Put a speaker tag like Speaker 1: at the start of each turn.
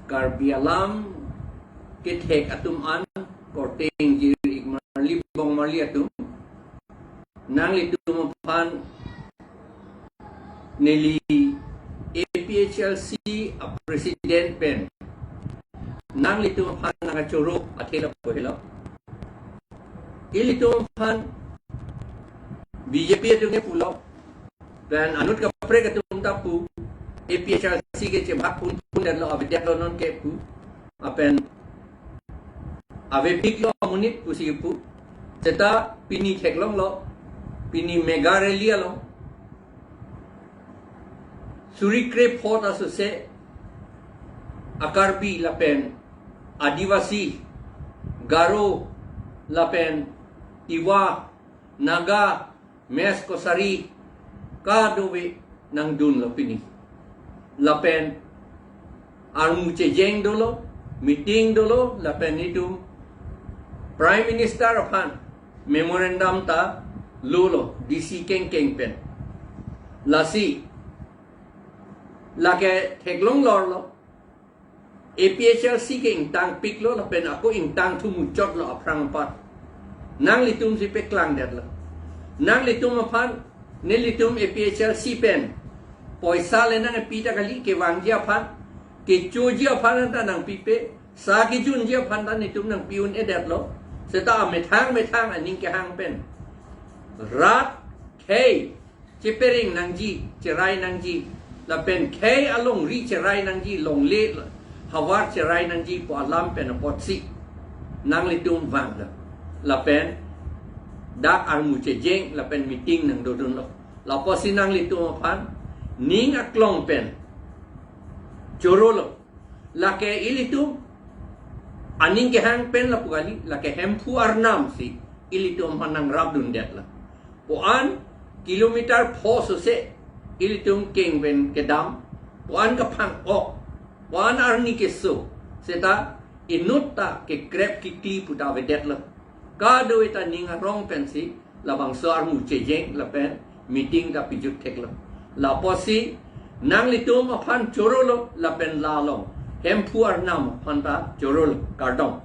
Speaker 1: karbialam kithek atum an korteng jir ikmarli bong marli atum nang litum pan neli APHLC a president pen nang litum pan nangachuruk athela pohela ilitum pan BJP atunge pulau dan anut kapre katum tapu APHLC ke cebak pun dan lo abedak lo non ke pu apen ave big lo munit pusi pu seta pini theklong lo pini mega rally lo surikre phot asuse akarbi lapen adivasi garo lapen iwa naga mes kosari kadowe nang dun lo pini lapen armu cejeng dolo meeting dolo lapen itu prime minister apan memorandum ta lolo DC keng pen lasi lake theklong lor lo APHLC ke intang pik lo lapen aku intang tu mucot lo aprang pat nang litum si peklang det lo nang litum apan ne litum APHLC pen poisa le nang pita kali ke wangja pan ke chojia pan ta nang pipe sa ki jun dia pan ta ni tum nang piun edet lo seta me thang aning ke hang pen rat k chepering nang ji cherai nang ji la pen k along ri cherai nang ji long le hawar cherai nang ji po alam pen pot si nang litum wang la pen dak armu chejeng la pen meeting nang dodon lo la po sinang litum pan ning aklong pen jorolo lake ilitum aning ke hang pen la pugali lake hempu arnam si ilitum hanang rabdun det la poan kilometer phoso se ilitum keng pen kedam poan ka phang ok poan arni ke so seta inutta ke krep ki kli puta vedet la ka do eta ning rong pen si labang so armu chejeng la pen meeting ka pijut thek la la posi nang litum apan chorolo la pen la long hempuar nam panta chorolo kardong